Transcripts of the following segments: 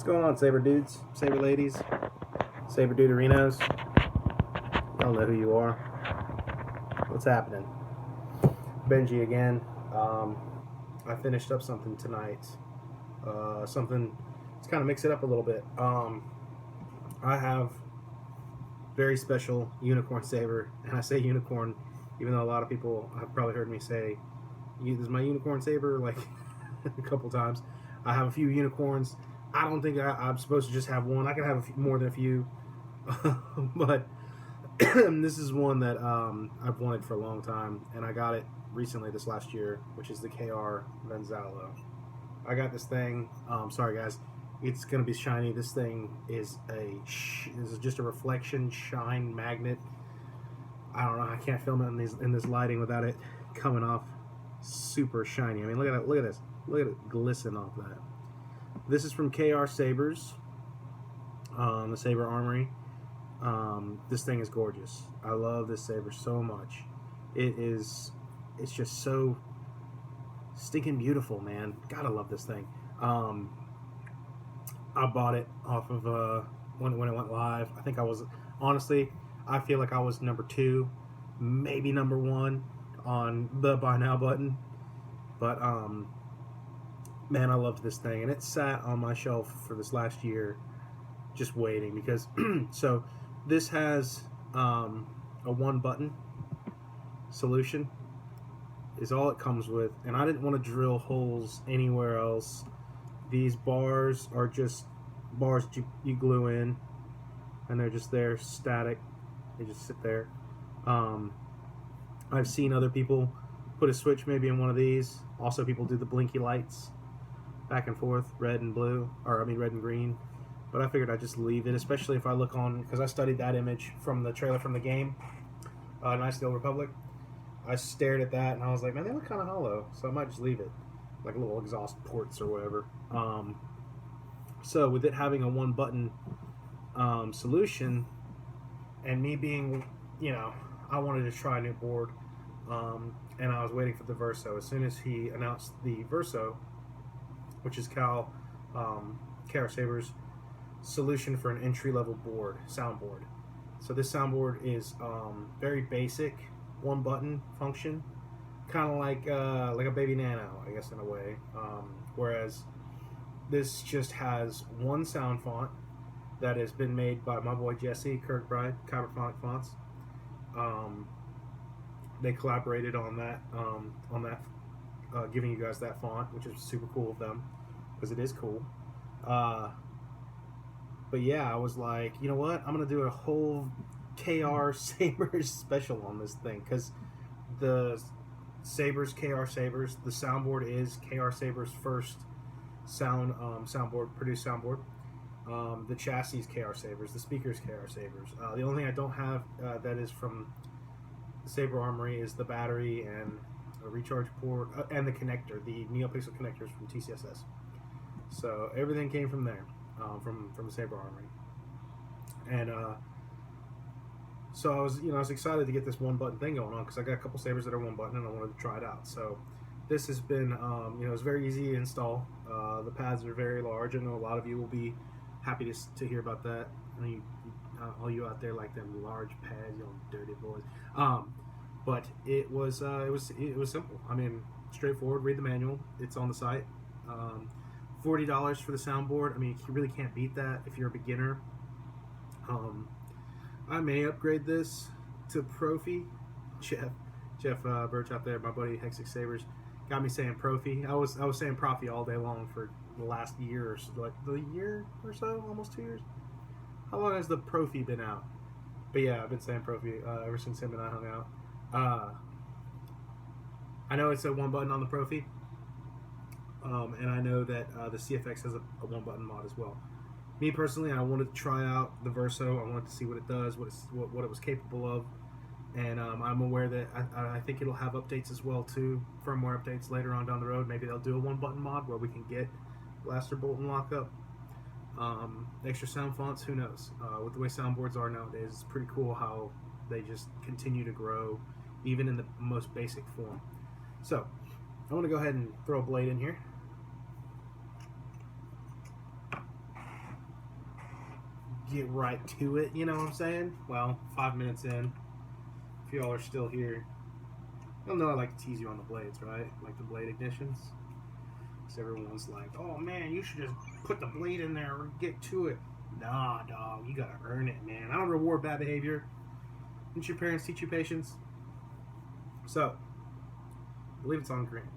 going on, saber dudes, saber ladies, saber duderinos? Y'all know who you are. What's happening? Benji again. I finished up something tonight. Something, let's kind of mix it up a little bit. I have very special unicorn saber, and I say unicorn even though a lot of people have probably heard me say, "This is my unicorn saber," like a couple times. I have a few unicorns. I don't think I'm supposed to just have one. I can have more than a few, but this is one that I've wanted for a long time, and I got it recently this last year, which is the KR Zallow. I got this thing. Sorry guys, it's gonna be shiny. This thing is this is just a reflection shine magnet. I don't know. I can't film it in this lighting without it coming off super shiny. I mean, look at that. Look at this. Look at it glisten off that. This is from KR Sabers, the Saber Armory. This thing is gorgeous. I love this saber so much. It's just so stinking beautiful, man. Gotta love this thing. I bought it off of when it went live. I think I was, honestly, I feel like I was number 2, maybe number 1 on the buy now button. But man, I loved this thing, and it sat on my shelf for this last year, just waiting because. So this has a 1-button solution. Is all it comes with, and I didn't want to drill holes anywhere else. These bars are just bars you glue in, and they're just there static. They just sit there. I've seen other people put a switch maybe in one of these. Also, people do the blinky lights back and forth, red and blue, or I mean red and green. But I figured I'd just leave it, especially if I look on, because I studied that image from the trailer from the game, Knights of the Old Republic. I stared at that and I was like, man, they look kind of hollow, so I might just leave it, like little exhaust ports or whatever. So with it having a 1-button solution, and me being, I wanted to try a new board, and I was waiting for the VERSO. As soon as he announced the VERSO, which is KR Saber's solution for an entry-level board, soundboard. So this soundboard is very basic, 1-button function, kind of like a baby nano, I guess, in a way. Whereas this just has one sound font that has been made by my boy Jesse Kirkbride, Kyberphonic Fonts. They collaborated on that, giving you guys that font, which is super cool of them, because it is cool. But yeah, I was like, you know what? I'm gonna do a whole KR Sabers special on this thing, because the Sabers, KR Sabers, the soundboard is KR Sabers' first produced soundboard. The chassis is KR Sabers, the speakers KR Sabers. The only thing I don't have that is from the Saber Armory is the battery and a recharge port and the connector, the Neopixel connectors from TCSS. So everything came from there, from the Saber Armory. And so I was excited to get this 1-button thing going on, because I got a couple sabers that are 1-button and I wanted to try it out. So this has been, it's very easy to install. The pads are very large. I know a lot of you will be happy to hear about that. I mean, all you out there like them large pads, you dirty boys. But it was simple. I mean, straightforward. Read the manual. It's on the site. $40 for the soundboard. I mean, you really can't beat that if you're a beginner. I may upgrade this to Profi. Jeff Birch out there, my buddy Hexic Sabers, got me saying Profi. I was saying Profi all day long for the last year or so, like the year or so, almost 2 years. How long has the Profi been out? But yeah, I've been saying Profi ever since him and I hung out. I know it's a 1-button on the Profi, and I know that the CFX has a 1-button mod as well. Me personally, I wanted to try out the VERSO. I wanted to see what it does, what it was capable of, and I'm aware that I think it'll have updates as well too, firmware updates later on down the road. Maybe they'll do a 1-button mod where we can get blaster bolt and lockup, extra sound fonts. Who knows? With the way soundboards are nowadays, it's pretty cool how they just continue to grow, even in the most basic form. So I want to go ahead and throw a blade in here. get right to it, you know what I'm saying? Well, 5 minutes in, if y'all are still here, you'll know I like to tease you on the blades, right? Like the blade ignitions. So everyone's like, oh man, you should just put the blade in there or get to it. Nah, dog, you gotta earn it, man. I don't reward bad behavior. Didn't your parents teach you patience? So, I believe it's on green.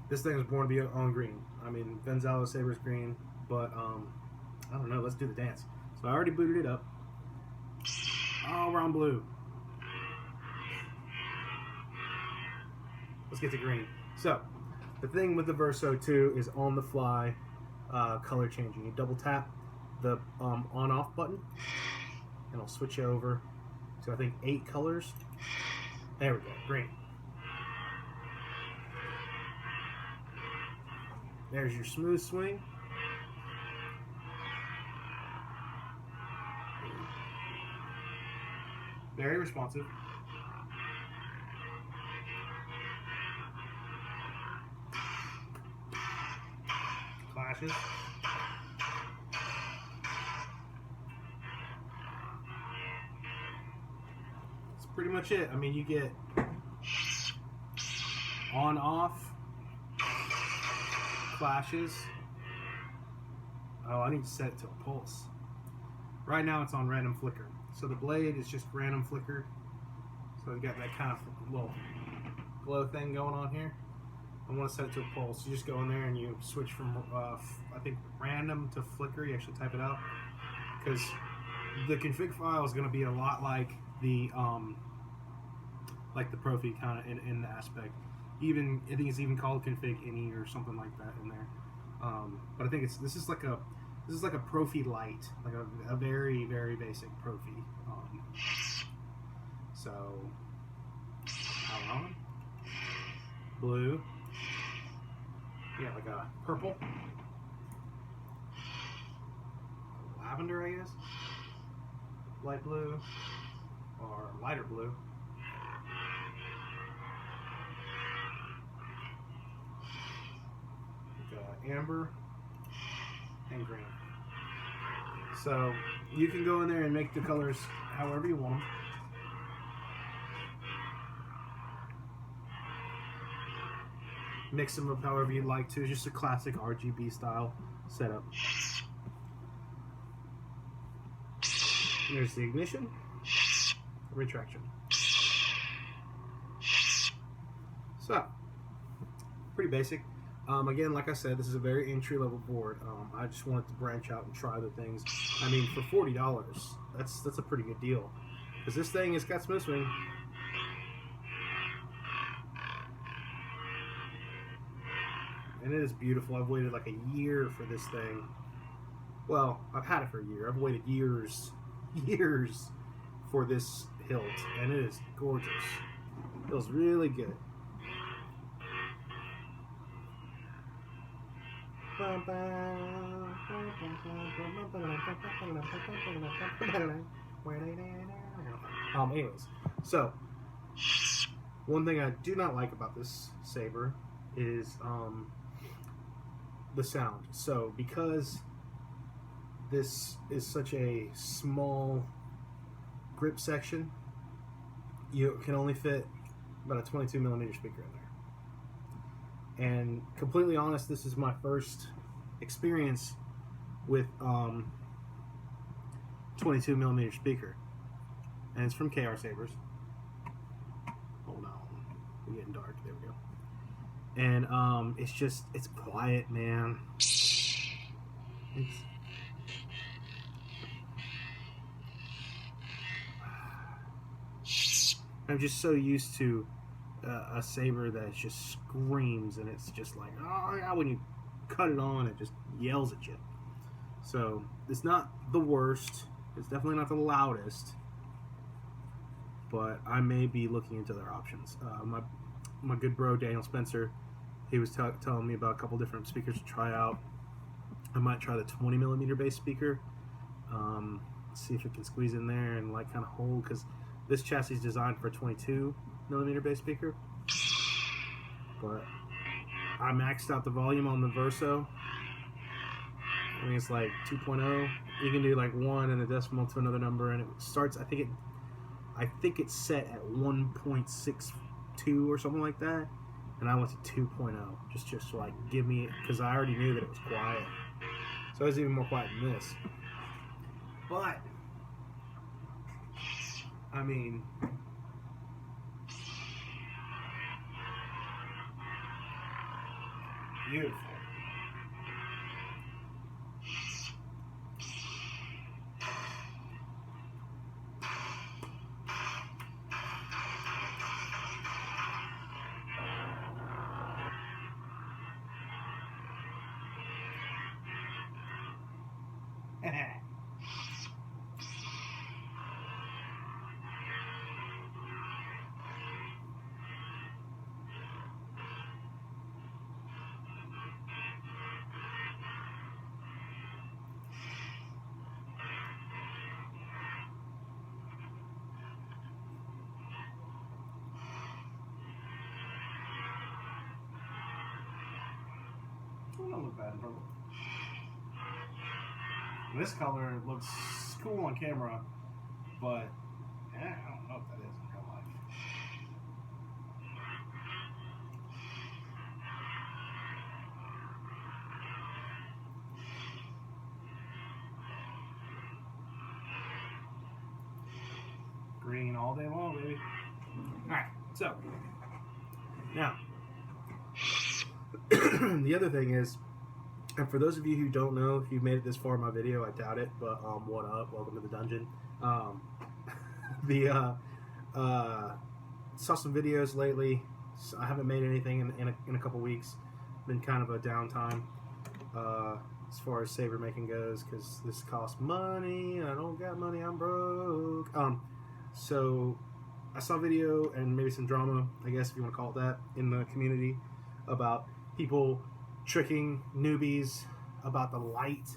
This thing was born to be on green. I mean, Zallow saber's green, but I don't know. Let's do the dance. So I already booted it up. Oh, we're on blue. Let's get to green. So, the thing with the Verso 2 is on the fly color changing. You double tap the on-off button, and it'll switch you over to, I think, 8 colors. There we go, green. There's your smooth swing. Very responsive. Clashes. That's pretty much it. I mean, you get on, off, clashes. Oh, I need to set it to a pulse. Right now it's on random flicker. So the blade is just random flicker. So you got that kind of little glow thing going on here. I want to set it to a pulse. You just go in there and you switch from, I think, random to flicker. You actually type it out. Because the config file is going to be a lot like the Profi kind of in the aspect. Even I think it's even called config any or something like that in there. But I think this is like a Profi light, like a very, very basic Profi. So power on, blue, yeah, like a purple, lavender, I guess, light blue or lighter blue. Amber and green. So you can go in there and make the colors however you want them. Mix them up however you'd like to. Just a classic RGB style setup. There's the ignition, retraction. So, pretty basic. Again, like I said, this is a very entry-level board. I just wanted to branch out and try other things. I mean, for $40, that's a pretty good deal. Because this thing has got smooth swing. And it is beautiful. I've waited like a year for this thing. Well, I've had it for a year. I've waited years for this hilt. And it is gorgeous. It feels really good. Anyways, so one thing I do not like about this saber is the sound. So because this is such a small grip section, you can only fit about a 22mm speaker in there. And completely honest, this is my first experience with 22mm speaker, and it's from KR Sabers. Hold on, we're getting dark. There we go. And it's quiet, man. I'm just so used to a saber that just screams, and it's just like, oh yeah, when you cut it on, it just yells at you. So it's not the worst. It's definitely not the loudest, but I may be looking into other options. My good bro Daniel Spencer, he was telling me about a couple different speakers to try out. I might try the 20mm bass speaker. See if it can squeeze in there and like kind of hold, because this chassis is designed for a 22mm bass speaker. But I maxed out the volume on the Verso, I think it's like 2.0. You can do like 1 and a decimal to another number, and it starts. I think it's set at 1.62 or something like that. And I went to 2.0 just to like give me, because I already knew that it was quiet, so it was even more quiet than this. But I mean, beautiful. Don't look bad in purple. This color looks cool on camera, but I don't know if that is in real life. Green all day long, baby. Alright, so now the other thing is, and for those of you who don't know, if you've made it this far in my video, I doubt it, but what up? Welcome to the dungeon. Saw some videos lately. So I haven't made anything in a couple weeks. Been kind of a downtime as far as saber making goes, because this costs money. I don't got money. I'm broke. So I saw a video and maybe some drama, I guess if you want to call it that, in the community about people tricking newbies about the light.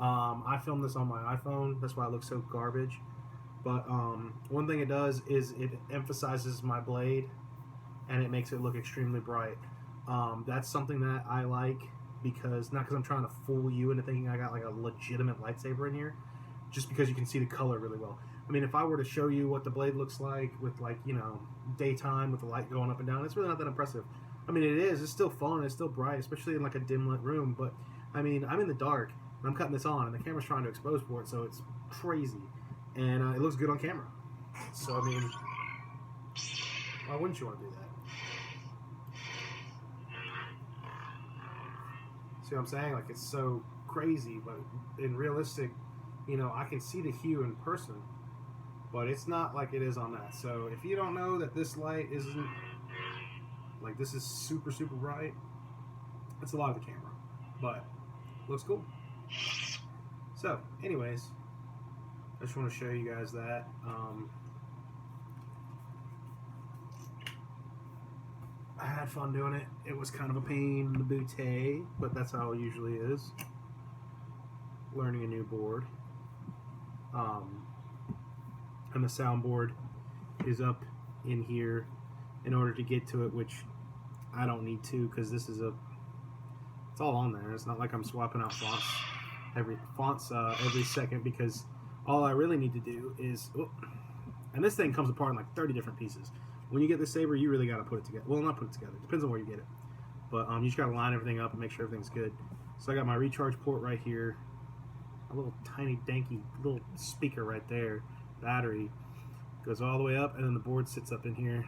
I filmed this on my iPhone, that's why it looks so garbage. But one thing it does is it emphasizes my blade and it makes it look extremely bright. That's something that I like, because not because I'm trying to fool you into thinking I got like a legitimate lightsaber in here, just because you can see the color really well. I mean, if I were to show you what the blade looks like with, like, you know, daytime with the light going up and down, it's really not that impressive. I mean, it is. It's still fun. It's still bright, especially in like a dim lit room. But I mean, I'm in the dark and I'm cutting this on, and the camera's trying to expose for it, so it's crazy, and it looks good on camera. So I mean, why wouldn't you want to do that? See what I'm saying? Like, it's so crazy, but in realistic, you know, I can see the hue in person, but it's not like it is on that. So if you don't know that this light isn't, like, this is super, super bright, it's a lot of the camera, but looks cool. So, anyways, I just want to show you guys that. I had fun doing it. It was kind of a pain in the booty, but that's how it usually is. Learning a new board. And the soundboard is up in here in order to get to it, which I don't need to, because this is it's all on there. It's not like I'm swapping out fonts every second, because all I really need to do is, and this thing comes apart in like 30 different pieces. When you get this saber, you really got to put it together. Well, not put it together. It depends on where you get it. But you just got to line everything up and make sure everything's good. So I got my recharge port right here. A little tiny danky little speaker right there. Battery goes all the way up, and then the board sits up in here.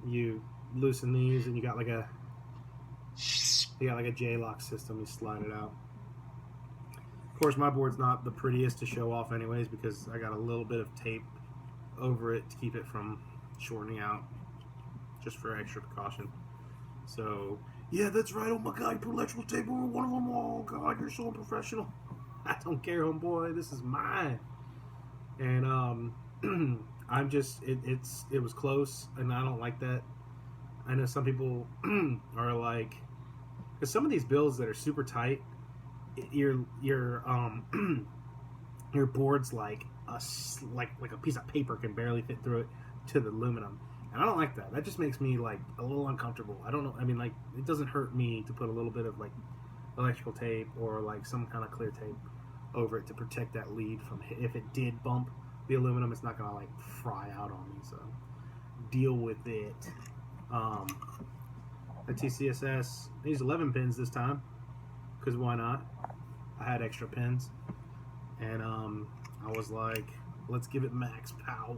You loosen these, and you got like a J-lock system. You slide it out. Of course, my board's not the prettiest to show off anyways, because I got a little bit of tape over it to keep it from shortening out, just for extra precaution. So yeah, that's right. Oh my god, you put electrical tape over one of them. Oh god, you're so unprofessional. I don't care, homeboy, this is mine. And I'm just, it was close, and I don't like that. I know some people are like, because some of these builds that are super tight, your board's like a piece of paper can barely fit through it to the aluminum, and I don't like that. That just makes me like a little uncomfortable. I don't know. I mean, like, it doesn't hurt me to put a little bit of like electrical tape or like some kind of clear tape over it to protect that lead from, if it did bump the aluminum, it's not gonna like fry out on me. So deal with it. The TCSS, I used 11 pins this time because why not? I had extra pins, and I was like, let's give it max power.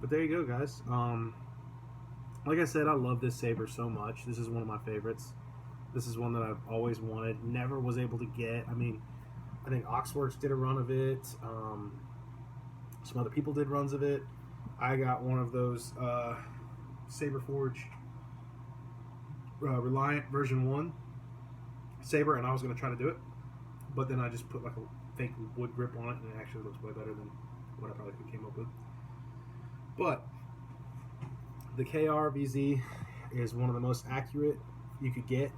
But there you go, guys. Like I said, I love this saber so much. This is one of my favorites. This is one that I've always wanted, never was able to get. I mean, I think Oxworks did a run of it. Some other people did runs of it. I got one of those Saber Forge Reliant version 1 saber, and I was going to try to do it, but then I just put like a fake wood grip on it, and it actually looks way better than what I probably came up with. But the KR VEEZEE is one of the most accurate you could get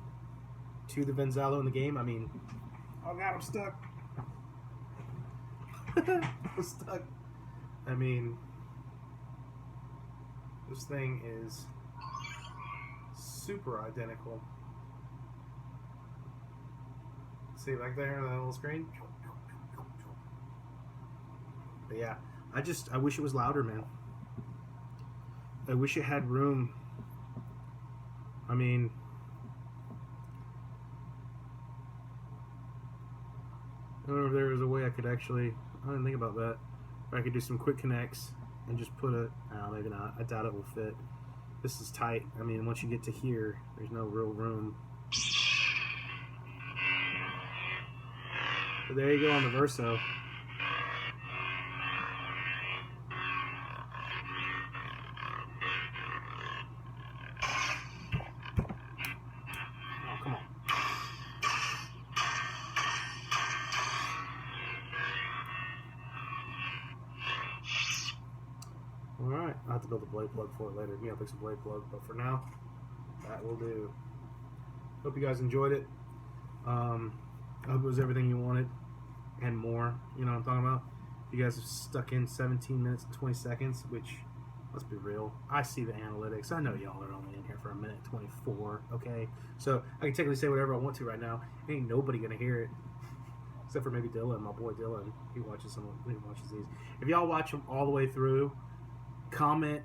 to the zallow in the game. I mean, oh god, I'm stuck. I'm stuck. I mean, this thing is super identical. See back there on that little screen? But yeah, I wish it was louder, man. I wish it had room. I mean, I don't know if there was a way I could actually, I didn't think about that. If I could do some quick connects and just put a, maybe not, I doubt it will fit. This is tight. I mean, once you get to here, there's no real room. But there you go on the VERSO. Oh, come on. Alright, I'll have to build a blade plug for it later. Neopixel blade plug, but for now, that will do. Hope you guys enjoyed it. I hope it was everything you wanted and more. You know what I'm talking about? You guys have stuck in 17 minutes and 20 seconds, which, let's be real, I see the analytics. I know y'all are only in here for a minute 24, okay? So I can technically say whatever I want to right now. Ain't nobody gonna hear it. Except for maybe Dylan, my boy Dylan. He watches these. If y'all watch them all the way through, comment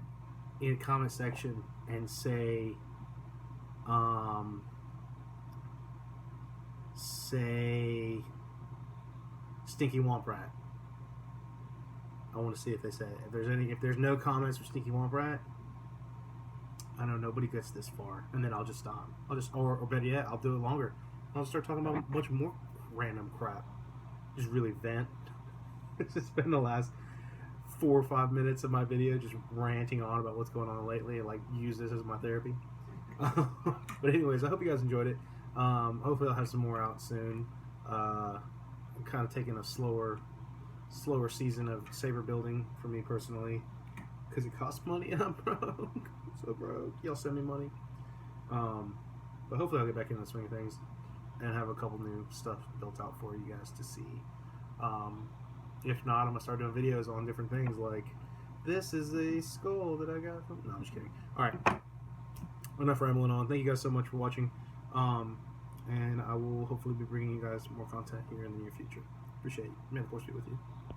in the comment section and say Stinky Womp Rat. I want to see if they say it. If there's no comments for Stinky Womp Rat, I know nobody gets this far, and then I'll just stop. Or better yet, I'll do it longer. I'll start talking about a bunch more random crap. Just really vent. It's just been the last 4 or 5 minutes of my video just ranting on about what's going on lately, and like use this as my therapy. But anyways, I hope you guys enjoyed it. Hopefully I'll have some more out soon. I'm kind of taking a slower season of saber building for me personally, because it costs money and I'm broke. I'm so broke. Y'all send me money. But hopefully I'll get back into the swing of things and have a couple new stuff built out for you guys to see. If not, I'm gonna start doing videos on different things, like this is a skull that I got from... No, I'm just kidding. Alright, enough rambling on. Thank you guys so much for watching, and I will hopefully be bringing you guys more content here in the near future. Appreciate it. May the force be with you.